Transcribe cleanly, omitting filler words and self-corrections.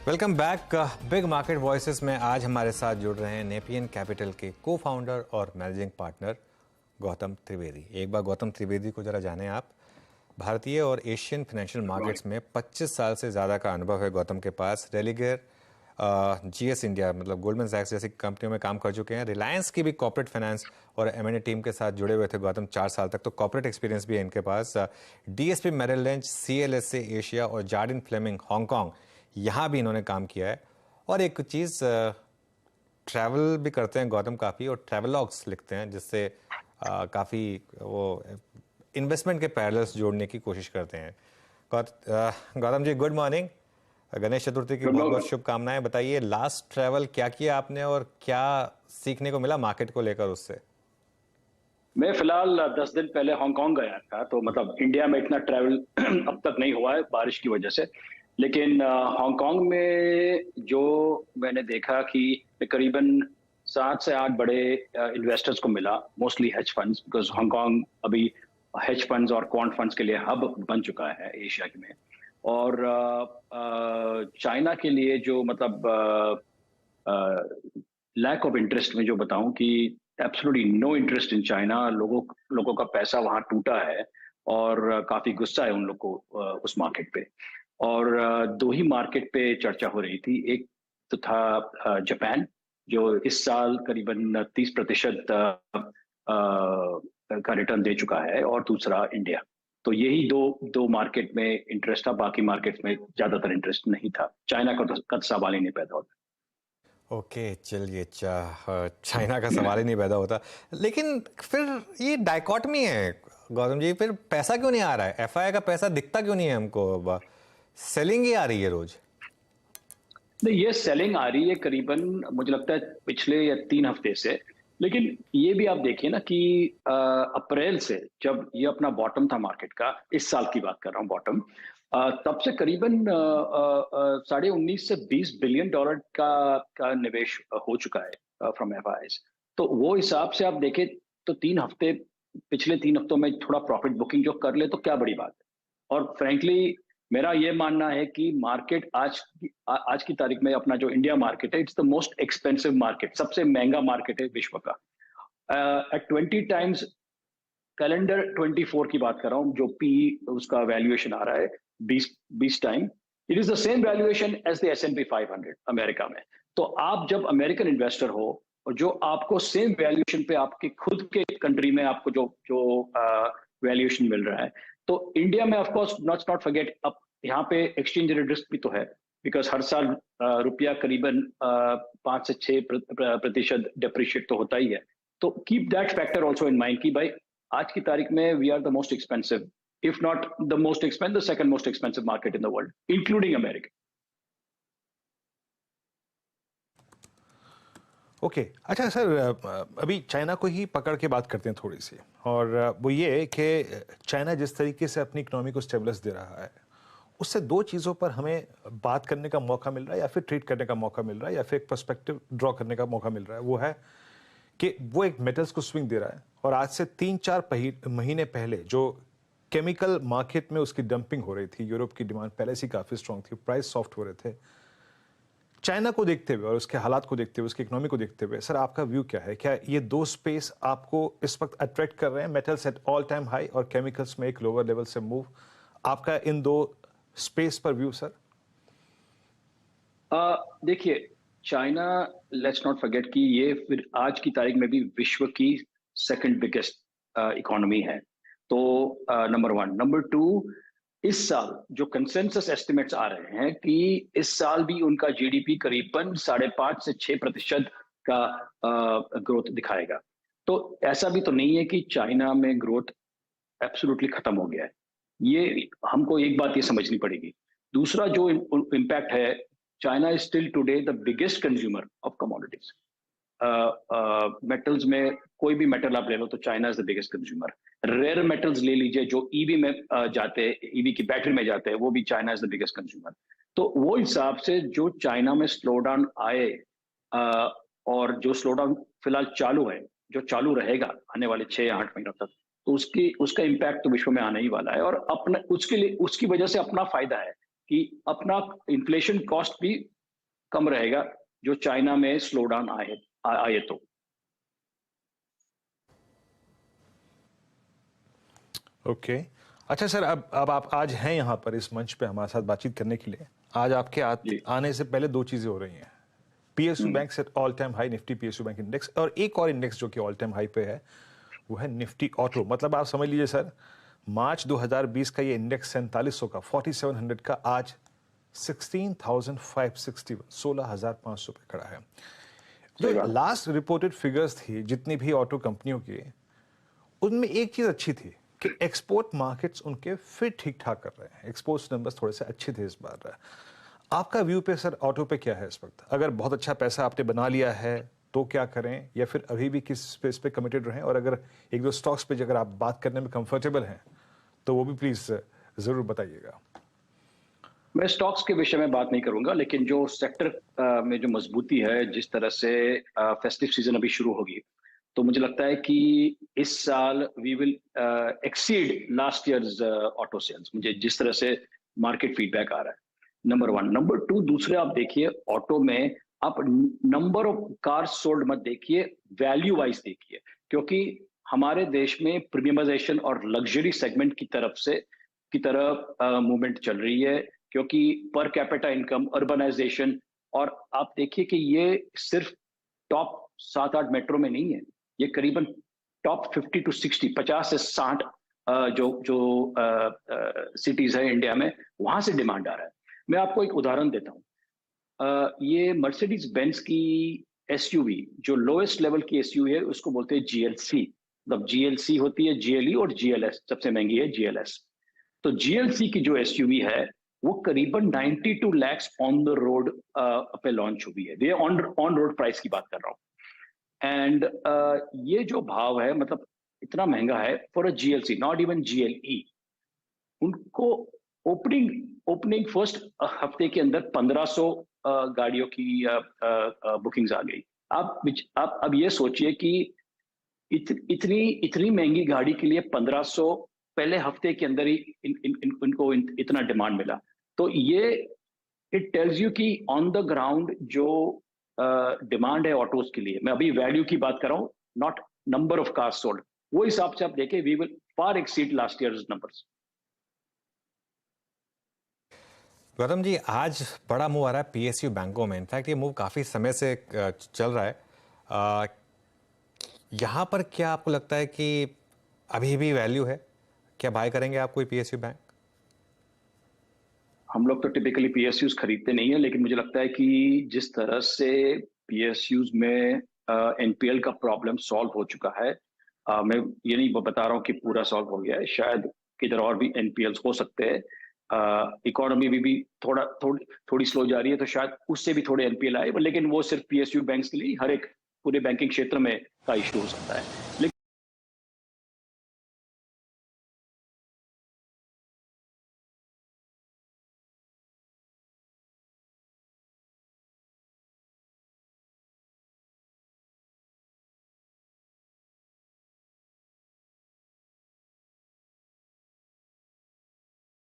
Welcome back. Big market voices में आज हमारे साथ जुड़ रहे हैं नेपियन कैपिटल के को फाउंडर और मैनेजिंग पार्टनर गौतम त्रिवेदी। एक बार गौतम त्रिवेदी को जरा जानें आप। भारतीय और एशियन फाइनेंशियल मार्केट्स में 25 साल से ज़्यादा का अनुभव है गौतम के पास। रेलिगर जीएस इंडिया मतलब गोल्डमैन सैक्स जैसी कंपनियों में काम कर चुके हैं। रिलायंस की भी कॉर्पोरेट फाइनेंस और एम&ए टीम के साथ जुड़े हुए थे गौतम 4 साल तक, तो कॉर्पोरेट एक्सपीरियंस भी है इनके पास। DSP Merrill Lynch, CLSA Asia और जार्डिन फ्लेमिंग हांगकांग, यहाँ भी इन्होंने काम किया है। और एक चीज़, ट्रैवल भी करते हैं गौतम काफ़ी, और ट्रैवलॉग्स लिखते हैं जिससे काफ़ी वो इन्वेस्टमेंट के पैरेलल्स जोड़ने की कोशिश करते हैं। Gautam ji, good morning. गणेश चतुर्थी की बहुत बहुत शुभकामनाएं। बताइए, लास्ट ट्रैवल क्या किया आपने और क्या सीखने को मिला मार्केट को लेकर उससे? मैं फिलहाल 10 दिन पहले हांगकांग गया था, तो मतलब इंडिया में इतना ट्रैवल अब तक नहीं हुआ है बारिश की वजह से। लेकिन हांगकांग में जो मैंने देखा कि करीबन 7 से 8 बड़े इन्वेस्टर्स को मिला, mostly hedge funds, because Hong Kong अभी हेज फंड्स और क्वांट फंड्स के लिए हब बन चुका है एशिया में। और चाइना के लिए जो मतलब लैक ऑफ इंटरेस्ट में जो बताऊं कि absolutely no interest in China. लोगों का पैसा वहां टूटा है और काफी गुस्सा है उन लोग को उस मार्केट पे। और दो ही मार्केट पे चर्चा हो रही थी। एक तो था जापान, जो इस साल करीबन 30% का रिटर्न दे चुका है, और दूसरा इंडिया। तो यही दो दो मार्केट में इंटरेस्ट था, बाकी मार्केट में ज्यादातर इंटरेस्ट नहीं था। चाइना का सवाल ही नहीं पैदा होता। ओके, चलिए। चाइना का सवाल ही नहीं पैदा होता। लेकिन फिर ये डाइकॉटमी है गौतम जी, फिर पैसा क्यों नहीं आ रहा है? एफआई का पैसा दिखता क्यों नहीं है हमको? सेलिंग ही आ रही है रोज। नहीं, ये सेलिंग आ रही है करीबन, मुझे लगता है पिछले या 3 हफ्ते से। लेकिन ये भी आप देखिए ना कि अप्रैल से जब ये अपना बॉटम था मार्केट का, इस साल की बात कर रहा हूँ बॉटम, तब से करीबन 19.5 से 20 बिलियन डॉलर का निवेश हो चुका है फ्रॉम एफआईज। तो वो हिसाब से आप देखें तो 3 हफ्ते, पिछले 3 हफ्तों में थोड़ा प्रॉफिट बुकिंग जो कर ले तो क्या बड़ी बात है। और फ्रैंकली मेरा ये मानना है कि मार्केट आज की तारीख में, अपना जो इंडिया मार्केट है, it's the most expensive market, सबसे महंगा मार्केट है विश्व का। एट 20 टाइम्स, कैलेंडर 24 की बात कर रहा हूं, जो पी उसका वैल्यूएशन आ रहा है 20 time. It is the same valuation as the S&P 500 America में। तो आप जब अमेरिकन इन्वेस्टर हो और जो आपको सेम वैल्यूएशन पे आपके खुद के कंट्री में आपको जो जो वैल्यूएशन मिल रहा है, तो इंडिया में ऑफकोर्स नॉट फॉरगेट, अब यहाँ पे एक्सचेंज रेट रिस्क भी तो है, बिकॉज हर साल रुपया करीबन 5 से 6% डिप्रिशिएट तो होता ही है। तो keep that factor also in mind कि भाई आज की तारीख में we are the most expensive, if not the most expensive, the second most expensive market in the world, including America. Okay अच्छा सर, अभी चाइना को ही पकड़ के बात करते हैं थोड़ी सी। और वो ये कि चाइना जिस तरीके से अपनी इकोनॉमी को स्टेबलिस दे रहा है, उससे दो चीज़ों पर हमें बात करने का मौका मिल रहा है, या फिर ट्रीट करने का मौका मिल रहा है, या फिर एक पर्सपेक्टिव ड्रॉ करने का मौका मिल रहा है। वो है कि वो एक मेटल्स को स्विंग दे रहा है, और आज से 3-4 महीने पहले जो केमिकल मार्केट में उसकी डंपिंग हो रही थी, यूरोप की डिमांड पहले से काफ़ी स्ट्रांग थी, प्राइस सॉफ्ट हो रहे थे। चाइना को देखते हुए और उसके हालात को देखते हुए, उसकी इकोनॉमी को देखते हुए, सर आपका व्यू क्या है? क्या ये दो स्पेस आपको इस वक्त अट्रैक्ट कर रहे हैं? Metals at all time high और केमिकल्स में एक लोअर लेवल से मूव, आपका इन दो स्पेस पर व्यू सर? देखिए, चाइना, लेट्स नॉट फॉरगेट कि ये फिर आज की तारीख में भी विश्व की सेकंड बिगेस्ट इकोनॉमी है। तो नंबर 1, नंबर 2, इस साल जो कंसेंसस एस्टिमेट्स आ रहे हैं कि इस साल भी उनका जीडीपी करीबन 5.5 से 6% का ग्रोथ दिखाएगा। तो ऐसा भी तो नहीं है कि चाइना में ग्रोथ एब्सोल्युटली खत्म हो गया है। ये हमको एक बात ये समझनी पड़ेगी। दूसरा जो इम्पैक्ट है, China is still today the biggest consumer of commodities. Metals में कोई भी मेटल आप ले लो तो China is the biggest consumer. Rare metals ले लीजिए जो ईवी में जाते हैं, ईवी की बैटरी में जाते हैं, वो भी China is the biggest consumer. तो वो हिसाब से जो चाइना में स्लो डाउन आए, और जो स्लो डाउन फिलहाल चालू है, जो चालू रहेगा आने वाले 6 या 8 महीनों तक, तो उसका इम्पैक्ट तो विश्व में आने ही वाला है। और अपना उसके लिए, उसकी वजह से अपना फायदा है कि अपना इन्फ्लेशन कॉस्ट भी कम रहेगा जो चाइना में स्लो डाउन आए तो। ओके अच्छा सर, अब आप आज हैं यहाँ पर इस मंच पे हमारे साथ बातचीत करने के लिए। आज आपके जी। आने से पहले दो चीजें हो रही हैं। पीएसयू बैंक से all time high Nifty PSU bank index, और एक और इंडेक्स जो कि ऑल टाइम हाई पे है वो है निफ्टी ऑटो। मतलब आप समझ लीजिए सर, मार्च 2020 का ये इंडेक्स 4700 का 4700 का आज 16,561 16,500 पे खड़ा है। जो लास्ट रिपोर्टेड फिगर्स थी जितनी भी ऑटो कंपनियों की, उनमें एक चीज अच्छी थी कि एक्सपोर्ट मार्केट्स उनके फिर ठीक ठाक कर रहे हैं। एक्सपोर्ट्स नंबर्स थोड़े से अच्छे थे इस बार। आपका व्यू पे सर ऑटो पे क्या है इस वक्त? अगर बहुत अच्छा पैसा आपने बना लिया है तो क्या करें, या फिर अभी भी किस स्पेस पे कमिटेड रहें? और अगर एक दो स्टॉक्स पे अगर आप बात करने में कंफर्टेबल हैं तो वो भी प्लीज जरूर बताइएगा। मैं स्टॉक्स के विषय में बात नहीं करूंगा, लेकिन जो सेक्टर में जो मजबूती है, जिस तरह से फेस्टिव सीजन अभी शुरू होगी, तो मुझे लगता है कि इस साल we will exceed last year's auto sales, मुझे जिस तरह से मार्केट फीडबैक आ रहा है। Number one. नंबर टू, दूसरे आप देखिए ऑटो में आप नंबर ऑफ कार्स सोल्ड मत देखिए, वैल्यू वाइज देखिए, क्योंकि हमारे देश में प्रीमियमाइजेशन और लग्जरी सेगमेंट की तरफ मूवमेंट चल रही है, क्योंकि पर कैपिटा इनकम, अर्बनाइजेशन, और आप देखिए कि ये सिर्फ टॉप 7-8 मेट्रो में नहीं है, ये करीबन टॉप 50 to 60, 50 से 60 जो जो सिटीज है इंडिया में, वहां से डिमांड आ रहा है। मैं आपको एक उदाहरण देता हूँ। ये मर्सिडीज बेंज की एसयूवी, जो लोएस्ट लेवल की एसयूवी है, उसको बोलते हैं जीएलसी। मतलब जीएलसी होती है जीएलई और जीएलएस, सबसे महंगी है जीएलएस। तो जीएलसी की जो एसयूवी है वो करीबन 92 lakhs ऑन द रोड पे लॉन्च हुई है। ये ऑन रोड प्राइस की बात कर रहा हूँ। एंड ये जो भाव है, मतलब इतना महंगा है for a GLC, not even GLE. उनको ओपनिंग फर्स्ट हफ्ते के अंदर 1500 गाड़ियों की बुकिंग्स आ गई। आप अब ये सोचिए कि इतनी महंगी गाड़ी के लिए 1500 पहले हफ्ते के अंदर ही इनको इतना डिमांड मिला। तो ये इट टेल्स यू कि ऑन द ग्राउंड जो डिमांड है ऑटोज के लिए, मैं अभी वैल्यू की बात कर रहा हूँ, not number of cars sold, वो हिसाब से आप देखें, we will far exceed last year's numbers. Gautam ji, आज बड़ा मूव आ रहा है पीएसयू बैंकों में। इनफैक्ट ये मूव काफ़ी समय से चल रहा है। यहाँ पर क्या आपको लगता है कि अभी भी वैल्यू है? क्या बाय करेंगे आप कोई पीएसयू बैंक? हम लोग तो टिपिकली पीएसयूज खरीदते नहीं है, लेकिन मुझे लगता है कि जिस तरह से पीएसयूज में एनपीएल का प्रॉब्लम सॉल्व हो चुका है, मैं ये नहीं बता रहा हूँ कि पूरा सॉल्व हो गया है, शायद किधर और भी एनपीएल्स हो सकते हैं। इकोनॉमी भी थोड़ी स्लो जा रही है, तो शायद उससे भी थोड़े एनपीएल आए, लेकिन वो सिर्फ पीएसयू बैंक्स के लिए, हर एक पूरे बैंकिंग क्षेत्र में का इशू हो सकता है।